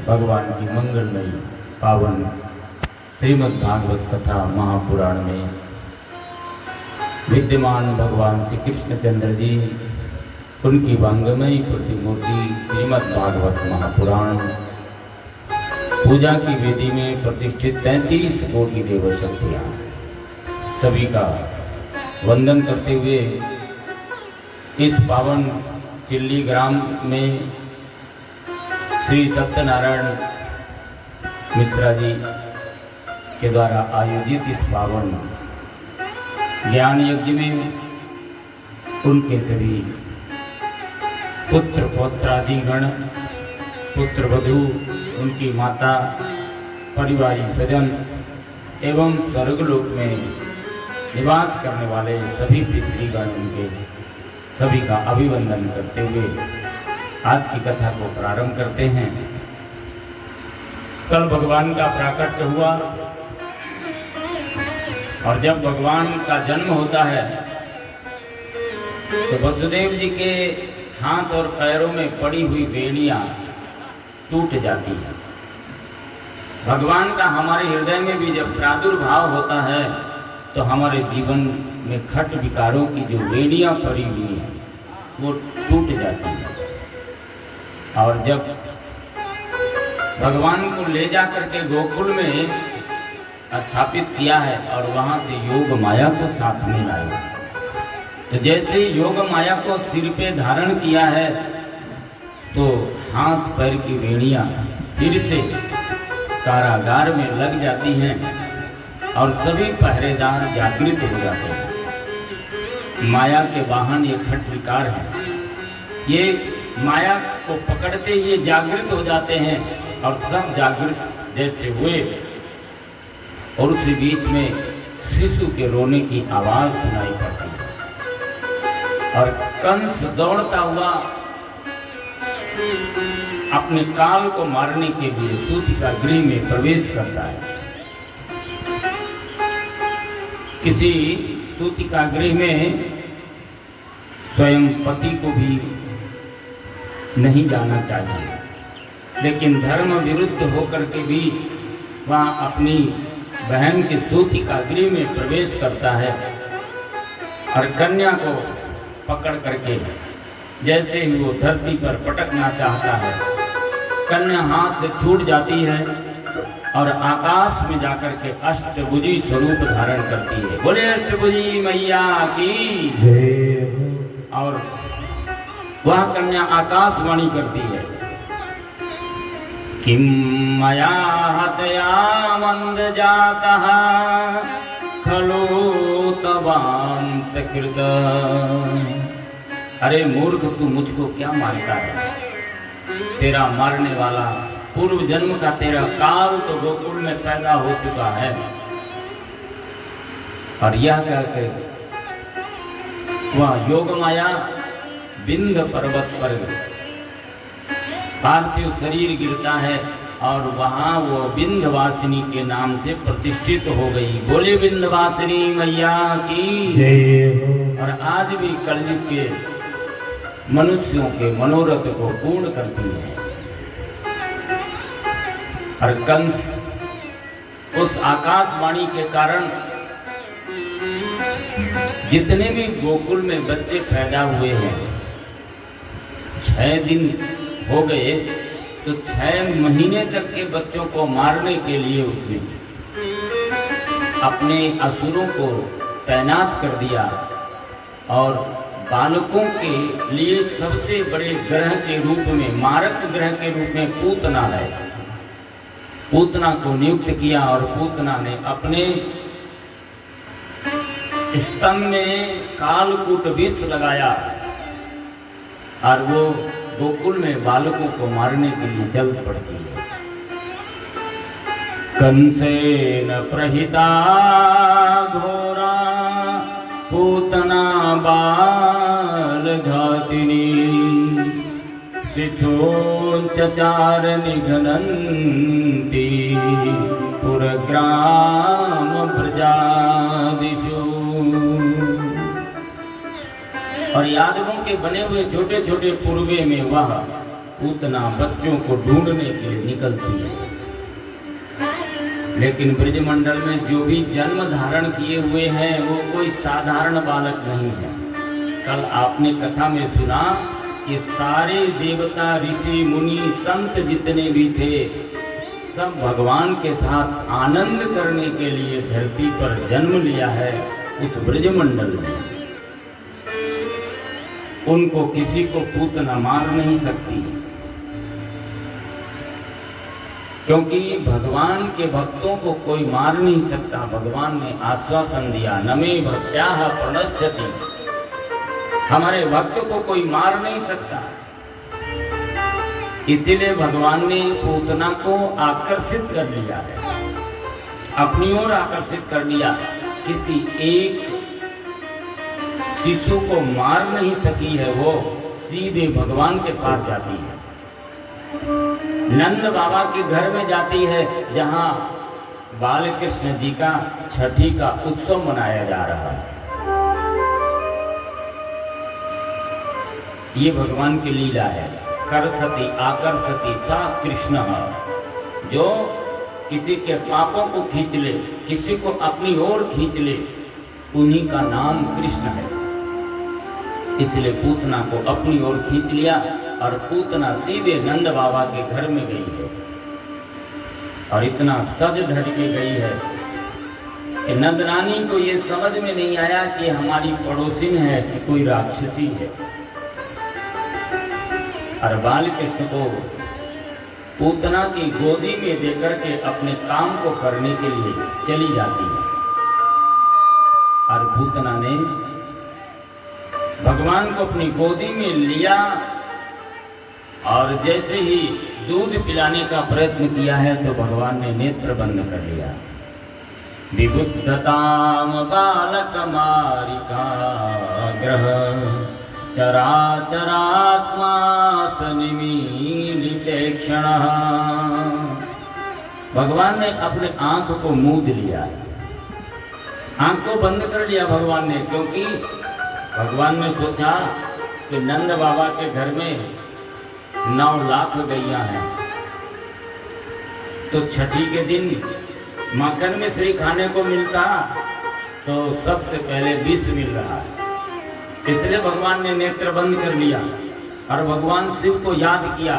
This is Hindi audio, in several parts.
भगवान की मंगलमयी पावन श्रीमद् भागवत कथा महापुराण में विद्यमान भगवान श्री कृष्णचंद्र जी, उनकी वांगमयी प्रतिमूर्ति श्रीमद् भागवत महापुराण पूजा की वेदी में प्रतिष्ठित 33 कोटि देव शक्तियाँ सभी का वंदन करते हुए इस पावन चिल्ली ग्राम में श्री सत्यनारायण मिश्रा जी के द्वारा आयोजित इस पावन ज्ञान यज्ञ में उनके सभी पुत्र पौत्रादिगण, पुत्र वधू, उनकी माता, परिवारी स्वजन एवं स्वर्गलोक में निवास करने वाले सभी पितृगण, उनके सभी का अभिवंदन करते हुए आज की कथा को प्रारंभ करते हैं। कल भगवान का प्राकट्य हुआ और जब भगवान का जन्म होता है तो वसुदेव जी के हाथ और पैरों में पड़ी हुई बेड़ियां टूट जाती हैं। भगवान का हमारे हृदय में भी जब प्रादुर्भाव होता है तो हमारे जीवन में खट विकारों की जो बेड़ियां पड़ी हुई हैं वो टूट जाती हैं। और जब भगवान को ले जा करके गोकुल में स्थापित किया है और वहाँ से योग माया को साथ में लाया, तो जैसे ही योग माया को सिर पे धारण किया है तो हाथ पैर की बेड़ियां फिर से कारागार में लग जाती हैं और सभी पहरेदार जागृत हो जाते हैं। माया के वाहन ये खट विकार हैं, ये माया को पकड़ते ये जागृत हो जाते हैं और सब जागृत जैसे हुए और उसी बीच में शिशु के रोने की आवाज सुनाई पड़ती है और कंस दौड़ता हुआ अपने काल को मारने के लिए सूतिका गृह में प्रवेश करता है। किसी सूतिका गृह में स्वयं पति को भी नहीं जाना चाहिए, लेकिन धर्म विरुद्ध होकर के भी वह अपनी बहन के सूतिका गृह में प्रवेश करता है और कन्या को पकड़ करके जैसे ही वो धरती पर पटकना चाहता है, कन्या हाथ से छूट जाती है और आकाश में जाकर के अष्टभुजी स्वरूप धारण करती है। बोले अष्टभुजी मैया की। और वह कन्या आकाशवाणी करती है, किम मया हतया मंद जातः खलो तवांत कृत। अरे मूर्ख, तू मुझको क्या मारता है? तेरा मारने वाला पूर्व जन्म का तेरा काल तो गोकुल में पैदा हो चुका है। और यह कहकर वह योग माया विंध्य पर्वत पर पार्थिव शरीर गिरता है और वहाँ वो विंध्यवासिनी के नाम से प्रतिष्ठित हो गई। बोले विंध्यवासिनी मैया की। और आज भी कलयुग के मनुष्यों के मनोरथ को पूर्ण करती है। और कंस उस आकाशवाणी के कारण जितने भी गोकुल में बच्चे पैदा हुए हैं, 6 दिन हो गए तो 6 महीने तक के बच्चों को मारने के लिए उसने अपने असुरों को तैनात कर दिया और बालकों के लिए सबसे बड़े ग्रह के रूप में, मारक ग्रह के रूप में पूतना है, पूतना को नियुक्त किया। और पूतना ने अपने स्तन में कालकूट विष लगाया और वो गोकुल में बालकों को मारने के लिए चल पड़ती है। कंसेन प्रहिता घोरा पूतना बाल घातिनी शिशोचार निघनन्ति पुरग्राम प्रजादिषु। और यादवों के बने हुए छोटे छोटे पूर्वे में वह पूतना बच्चों को ढूंढने के लिए निकलती है। लेकिन ब्रजमंडल में जो भी जन्म धारण किए हुए हैं वो कोई साधारण बालक नहीं है। कल आपने कथा में सुना कि सारे देवता, ऋषि, मुनि, संत जितने भी थे सब भगवान के साथ आनंद करने के लिए धरती पर जन्म लिया है उस ब्रजमंडल में। उनको किसी को पूतना मार नहीं सकती, क्योंकि भगवान के भक्तों को कोई मार नहीं सकता। भगवान ने आश्वासन दिया, नमे भक्त्याः प्रणश्यति, हमारे भक्त को कोई मार नहीं सकता। इसीलिए भगवान ने पूतना को आकर्षित कर लिया है, अपनी ओर आकर्षित कर लिया। किसी एक शिशु को मार नहीं सकी है, वो सीधे भगवान के पास जाती है, नंद बाबा के घर में जाती है, जहां बाल कृष्ण जी का छठी का उत्सव मनाया जा रहा है। ये भगवान की लीला है। करसति आकर्षति सा कृष्ण, जो किसी के पापों को खींच ले, किसी को अपनी ओर खींच ले, उन्हीं का नाम कृष्ण है। इसलिए पूतना को अपनी ओर खींच लिया और पूतना सीधे नंद बाबा के घर में गई है और इतना सज धज के गई है कि नंद रानी को ये समझ में नहीं आया कि हमारी पड़ोसिन है कि कोई राक्षसी है। और बाल कृष्ण को पूतना की गोदी में देकर के अपने काम को करने के लिए चली जाती है। और पूतना ने भगवान को अपनी गोदी में लिया और जैसे ही दूध पिलाने का प्रयत्न किया है तो भगवान ने नेत्र बंद कर लिया। विबुद्धताम बालक मारिका ग्रह चराचरात्मा सनिमीलिते क्षण। भगवान ने अपने आंख को मूंद लिया, आंख को बंद कर लिया भगवान ने, क्योंकि भगवान ने सोचा कि नंद बाबा के घर में 9 लाख गैया हैं, तो छठी के दिन माखन मिश्री खाने को मिलता तो सबसे पहले विष मिल रहा है। इसलिए भगवान ने नेत्र बंद कर लिया और भगवान शिव को याद किया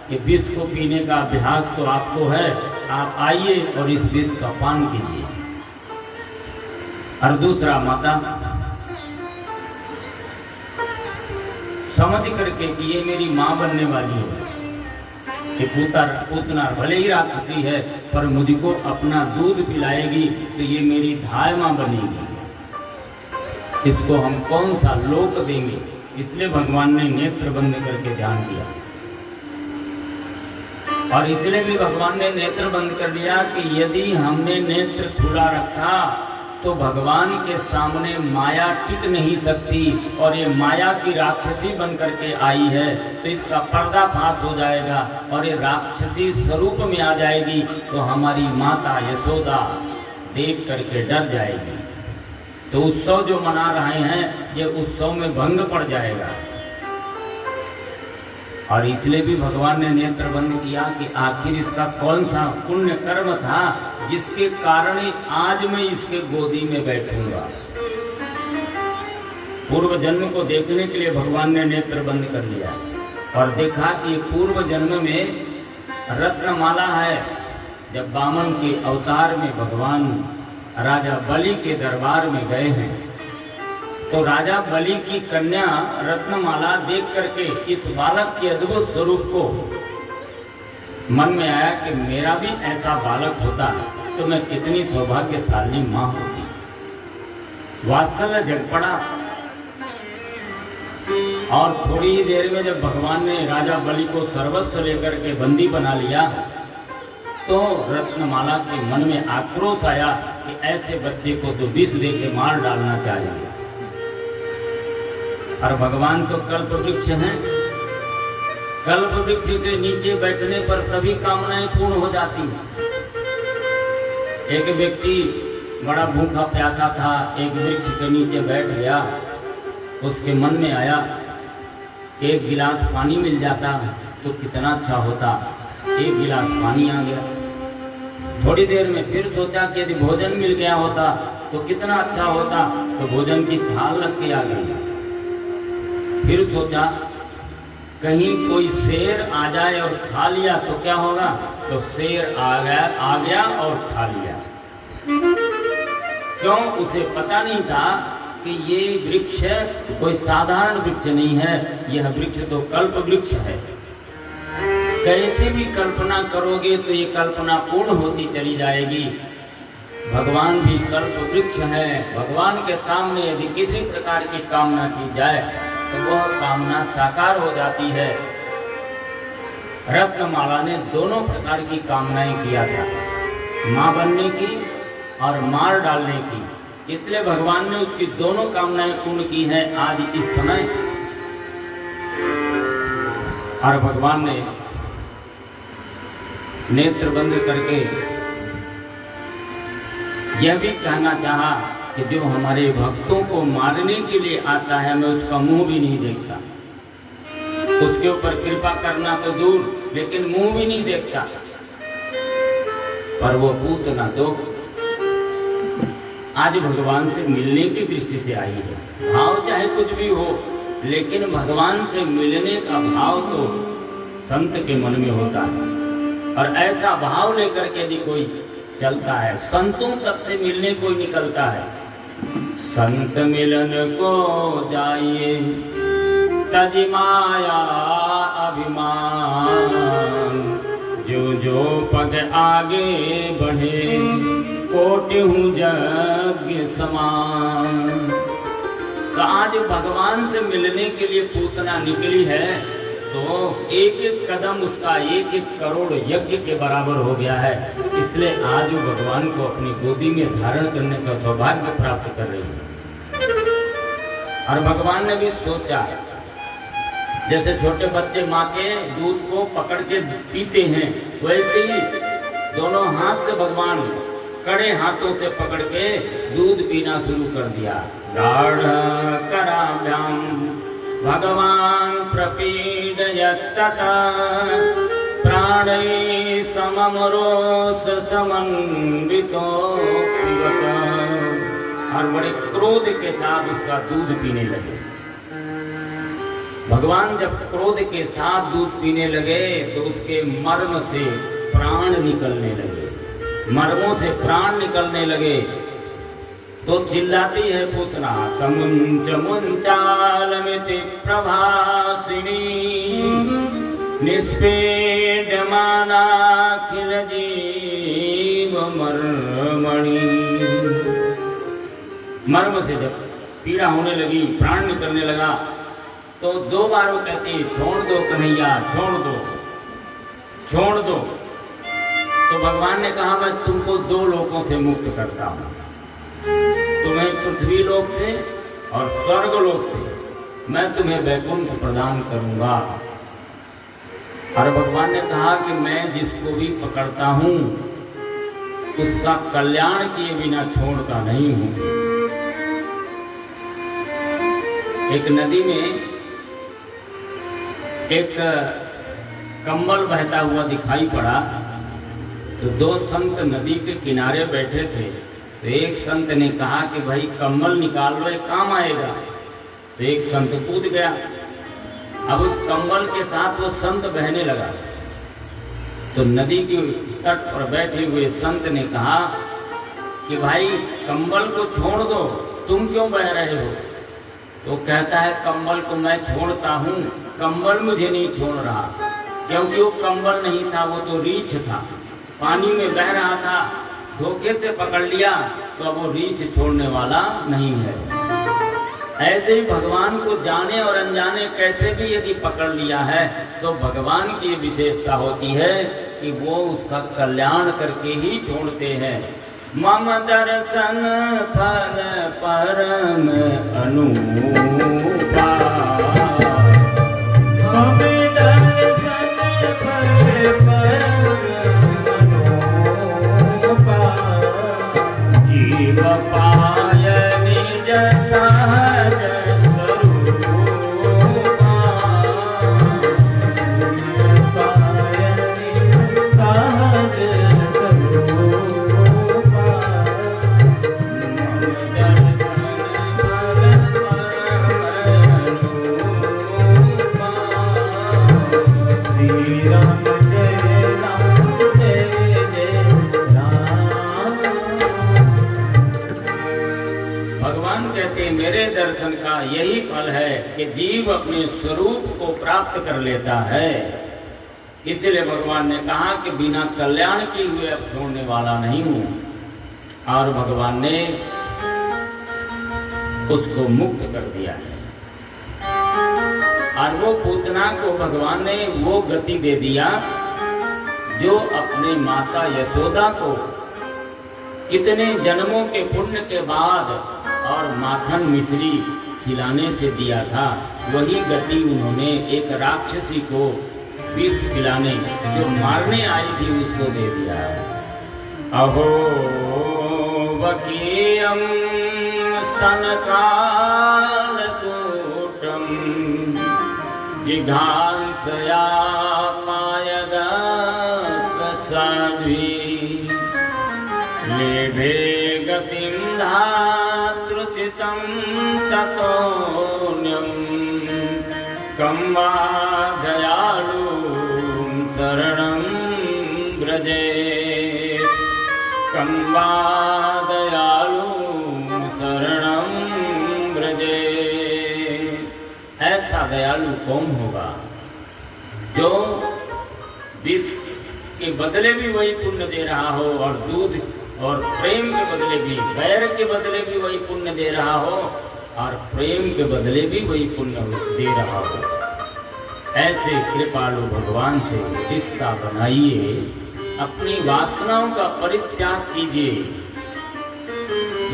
कि विष को पीने का अभ्यास तो आपको है, आप आइए और इस विष का पान कीजिए। और दूसरा, माता समझ करके कि ये मेरी माँ बनने वाली है, कि पूतना भले ही राक्षसी है पर मुझको अपना दूध पिलाएगी तो ये मेरी धाय माँ बनेगी, इसको हम कौन सा लोक देंगे। इसलिए भगवान ने नेत्र बंद करके ध्यान किया। और इसलिए भी भगवान ने नेत्र बंद कर दिया कि यदि हमने नेत्र खुला रखा तो भगवान के सामने माया टिक नहीं सकती, और ये माया की राक्षसी बन करके आई है तो इसका पर्दाफाश हो जाएगा और ये राक्षसी स्वरूप में आ जाएगी तो हमारी माता यशोदा देख करके डर जाएगी, तो उत्सव जो मना रहे हैं ये उत्सव में भंग पड़ जाएगा। और इसलिए भी भगवान ने नेत्र बंद किया कि आखिर इसका कौन सा पुण्य कर्म था जिसके कारण आज मैं इसके गोदी में बैठूंगा। पूर्व जन्म को देखने के लिए भगवान ने नेत्र बंद कर लिया और देखा कि पूर्व जन्म में रत्नमाला है। जब वामन के अवतार में भगवान राजा बलि के दरबार में गए हैं तो राजा बलि की कन्या रत्नमाला देख करके इस बालक के अद्भुत स्वरूप को मन में आया कि मेरा भी ऐसा बालक होता तो मैं कितनी सौभाग्यशाली माँ होती। वात्सल्य जग पड़ा और थोड़ी ही देर में जब भगवान ने राजा बलि को सर्वस्व लेकर के बंदी बना लिया तो रत्नमाला के मन में आक्रोश आया कि ऐसे बच्चे को तो विष दे के मार डालना चाहिए। और भगवान तो कल्प वृक्ष हैं, कल्प वृक्ष के नीचे बैठने पर सभी कामनाएं पूर्ण हो जाती हैं। एक व्यक्ति बड़ा भूखा प्यासा था, एक वृक्ष के नीचे बैठ गया, उसके मन में आया एक गिलास पानी मिल जाता तो कितना अच्छा होता, एक गिलास पानी आ गया। थोड़ी देर में फिर सोचा कि यदि भोजन मिल गया होता तो कितना अच्छा होता, तो भोजन की थाल रख के आ गई। फिर सोचा कहीं कोई शेर आ जाए और खा लिया तो क्या होगा, तो शेर आ गया और खा लिया। क्यों? उसे पता नहीं था कि ये वृक्ष कोई साधारण वृक्ष नहीं है, यह वृक्ष तो कल्प वृक्ष है। कैसे भी कल्पना करोगे तो ये कल्पना पूर्ण होती चली जाएगी। भगवान भी कल्प वृक्ष है। भगवान के सामने यदि किसी प्रकार की कामना की जाए तो वह कामना साकार हो जाती है। रत्नमाला ने दोनों प्रकार की कामनाएं किया था, मां बनने की और मार डालने की। इसलिए भगवान ने उसकी दोनों कामनाएं पूर्ण की है आज इस समय। और भगवान ने नेत्र बंद करके यह भी कहना चाहा कि जो हमारे भक्तों को मारने के लिए आता है मैं उसका मुंह भी नहीं देखता। उसके ऊपर कृपा करना तो दूर, लेकिन मुंह भी नहीं देखता। पर वो पूतना तो आज भगवान से मिलने की दृष्टि से आई है। भाव चाहे कुछ भी हो, लेकिन भगवान से मिलने का भाव तो संत के मन में होता है। और ऐसा भाव लेकर के यदि कोई चलता है, संतों तक से मिलने को निकलता है। संत मिलन को जाइए तज माया अभिमान, जो पग आगे बढ़े कोटिहूँ यज्ञ समान। तो आज भगवान से मिलने के लिए पूतना निकली है तो एक एक कदम उसका 1-1 करोड़ यज्ञ के बराबर हो गया है। इसलिए आज वो भगवान को अपनी गोदी में धारण करने का सौभाग्य प्राप्त कर रही है। और भगवान ने भी सोचा, जैसे छोटे बच्चे माँ के दूध को पकड़ के पीते हैं, वैसे ही दोनों हाथ से भगवान कड़े हाथों से पकड़ के दूध पीना शुरू कर दिया। गाढ़ कराभ्याम भगवान प्रपीडयत्तता प्राणै सममरोष समन्वितो पिबत। और बड़े क्रोध के साथ उसका दूध पीने लगे। भगवान जब क्रोध के साथ दूध पीने लगे तो उसके मर्म से प्राण निकलने लगे, मर्मों से प्राण निकलने लगे। तो चिल्लाती है पूतना, समुंच मुंचालमिति प्रभासिनी निष्पीड्यमानाखिल जीव मर्मणि। मर्म से जब पीड़ा होने लगी, प्राण निकलने लगा, तो 2 बार वो कहती, छोड़ दो कन्हैया, छोड़ दो, छोड़ दो। तो भगवान ने कहा, मैं तुमको 2 लोकों से मुक्त करता हूँ, तुम्हें पृथ्वी लोक से और स्वर्ग लोक से मैं तुम्हें वैकुंठ प्रदान करूंगा। और भगवान ने कहा कि मैं जिसको भी पकड़ता हूं उसका कल्याण किए बिना छोड़ता नहीं हूं। एक नदी में एक कंबल बहता हुआ दिखाई पड़ा, तो 2 संत नदी के किनारे बैठे थे। तो एक संत ने कहा कि भाई कंबल निकाल लो, एक काम आएगा। तो एक संत कूद गया। अब उस कंबल के साथ वो संत बहने लगा। तो नदी के तट पर बैठे हुए संत ने कहा कि भाई कंबल को छोड़ दो, तुम क्यों बह रहे हो? तो कहता है, कंबल को मैं छोड़ता हूँ, कंबल मुझे नहीं छोड़ रहा। क्योंकि वो कंबल नहीं था, वो तो रीछ था, पानी में बह रहा था। धोखे से पकड़ लिया तो अब वो रीछ छोड़ने वाला नहीं है। ऐसे ही भगवान को जाने और अनजाने कैसे भी यदि पकड़ लिया है तो भगवान की विशेषता होती है कि वो उसका कल्याण करके ही छोड़ते हैं। मम दर्शन फल परम अनुपा, मम दर्शन फल परम जीव पाय निज सहज स्वरूपा। का यही फल है कि जीव अपने स्वरूप को प्राप्त कर लेता है। इसलिए भगवान ने कहा कि बिना कल्याण किए हुए अब छोड़ने वाला नहीं हूं। और भगवान ने उसको मुक्त कर दिया है। और वो पूतना को भगवान ने वो गति दे दिया जो अपने माता यशोदा को कितने जन्मों के पुण्य के बाद और माखन मिश्री खिलाने से दिया था, वही गति उन्होंने एक राक्षसी को विष खिलाने जो मारने आई थी उसको दे दिया। अहो वकीयम स्तनकालकूटम जिघांसया मायदा प्रसाद्वी लेभे गतिं धातृचितं ततोऽन्यं कं वा दयालुं शरणं व्रजेत्, कं वा दयालुं शरणं व्रजेत्। ऐसा दयालु कौन होगा जो विष के बदले भी वही पुण्य दे रहा हो और दूध और प्रेम के बदले भी, बैर के बदले भी वही पुण्य दे रहा हो और प्रेम के बदले भी वही पुण्य दे रहा हो। ऐसे कृपालु भगवान से रिश्ता बनाइए, अपनी वासनाओं का परित्याग कीजिए।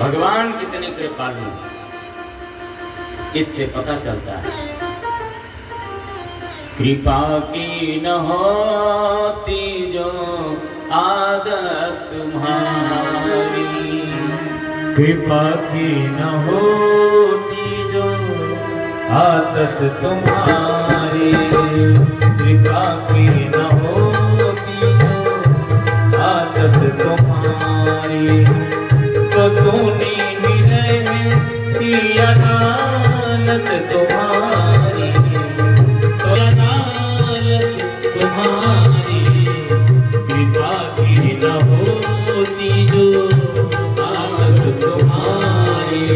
भगवान कितने कृपालु इससे पता चलता है। कृपा की न होती जो आदत तुम्हारी, कृपा की न होती जो आदत तुम्हारी, कृपा की न होती जो आदत तुम्हारी, तो सोनी ही रहती अदालत तुम्हारी, तो अदालत तुम्हारी, कृपा की न होती जो आदत तुम्हारी।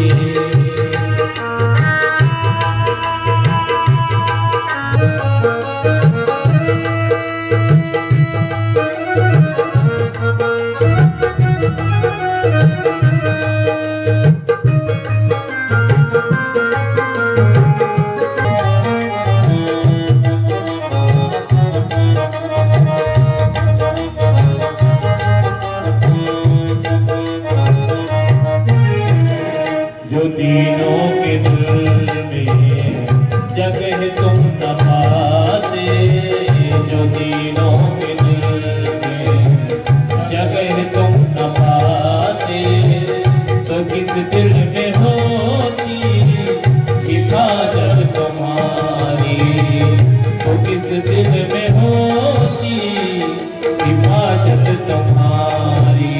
जो तीनों के दिल में जगह तुम न पाते, जो तीनों के दिल में जगह तुम न पाते, तो किस दिल में होती हिफाजत तुम्हारी, तो किस दिल में होती हिफाजत तुम्हारी।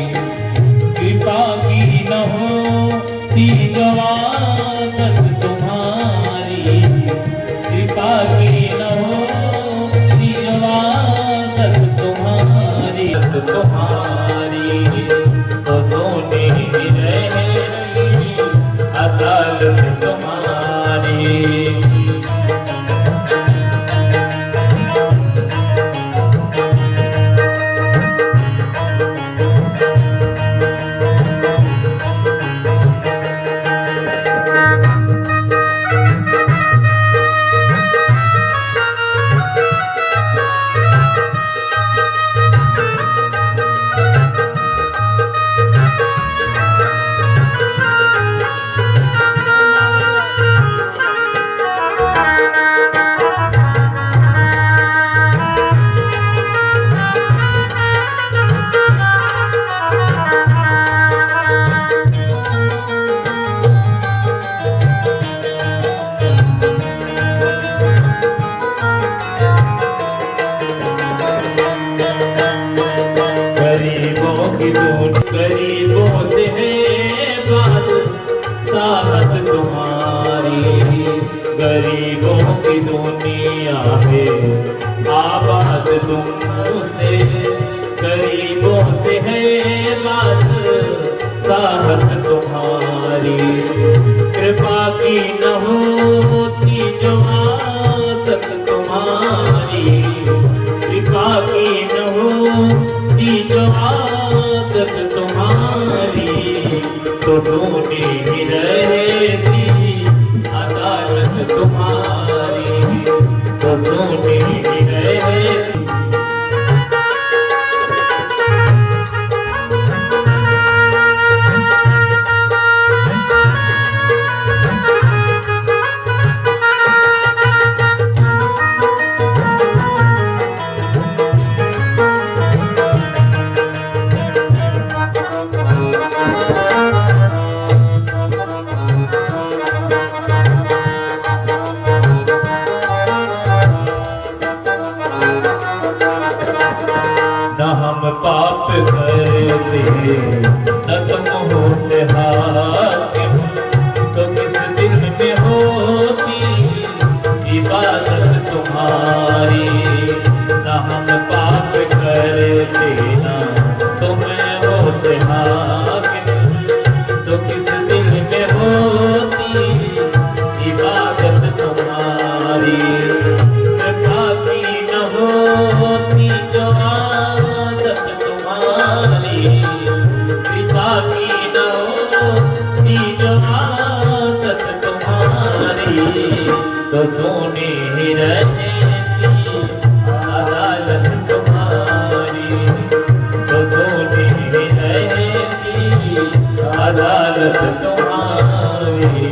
कृपा की न होती जो आदत तुम्हारी, कृपा की न होती जो आदत तुम्हारी, तुम्हारी तो सोने ही रहती अदालत तुम्हारी। गरीबों से है बात साहत तुम्हारी, गरीबों की दुनिया है आबाद तुमसे, गरीबों से है बात साहत तुम्हारी। कृपा की न हो तो सुनी ही रहती अदालत तुम्हारी, तो सुनी ही रहती। न हम पाप करते न तुम होते हाकिम, तो किस दिन में होती इबादत तुम्हारी। न हम पाप करते न तुम होते हाकिम, तो किस दिन में होती इबादत तुम्हारी। कृपा की न होती जो आदत तुम्हारी, कृपा की न होती जो आदत तुम्हारी, तो सोने ही रहती अदालत तुम्हारी, तो सोने ही रहती अदालत तुम्हारी।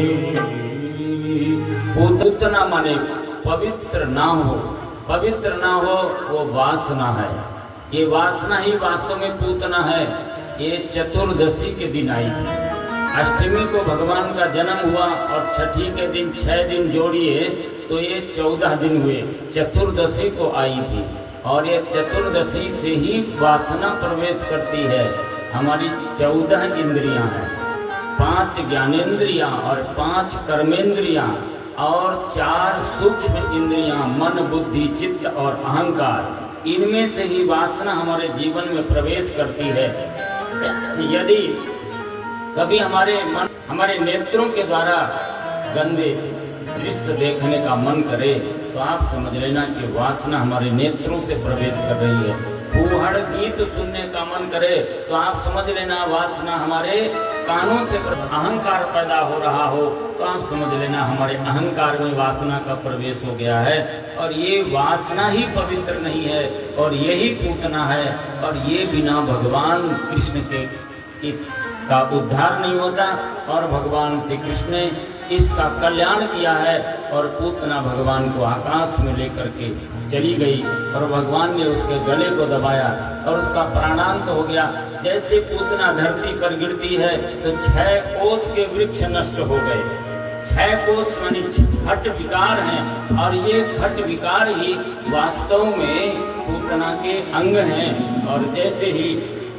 पूतना माने पवित्र ना हो, पवित्र ना हो वो वासना है। ये वासना ही वास्तव में पूतना है। ये चतुर्दशी के दिन आई थी। अष्टमी को भगवान का जन्म हुआ और छठी के दिन 6 दिन जोड़िए तो ये 14 दिन हुए। चतुर्दशी को आई थी और ये चतुर्दशी से ही वासना प्रवेश करती है। हमारी 14 इंद्रियां हैं, 5 ज्ञानेंद्रियां और 5 कर्मेंद्रियां और 4 सूक्ष्म इंद्रियां, मन, बुद्धि, चित्त और अहंकार। इनमें से ही वासना हमारे जीवन में प्रवेश करती है। यदि कभी हमारे नेत्रों के द्वारा गंदे दृश्य देखने का मन करे तो आप समझ लेना कि वासना हमारे नेत्रों से प्रवेश कर रही है। फूहड़ गीत सुनने का मन करे तो आप समझ लेना वासना हमारे कानों से अहंकार पैदा हो रहा हो तो आप समझ लेना हमारे अहंकार में वासना का प्रवेश हो गया है। और ये वासना ही पवित्र नहीं है और यही पूतना है। और ये बिना भगवान कृष्ण के इसका उद्धार नहीं होता। और भगवान श्री कृष्ण ने इसका कल्याण किया है। और पूतना भगवान को आकाश में लेकर के चली गई और भगवान ने उसके गले को दबाया और उसका प्राणांत हो गया। जैसे पूतना धरती पर गिरती है तो 6 कोस के वृक्ष नष्ट हो गए। 6 कोस मानी घट विकार हैं और ये घट विकार ही वास्तव में पूतना के अंग हैं। और जैसे ही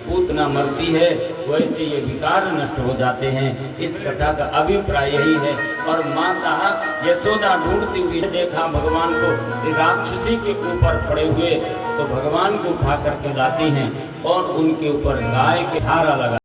पूतना मरती है वैसे ये विकार नष्ट हो जाते हैं। इस कथा का अभिप्राय यही है। और माता यशोदा ढूंढती हुई देखा भगवान को राक्षसी के ऊपर पड़े हुए तो भगवान को उठा करके लाती हैं और उनके ऊपर गाय के हारा लगा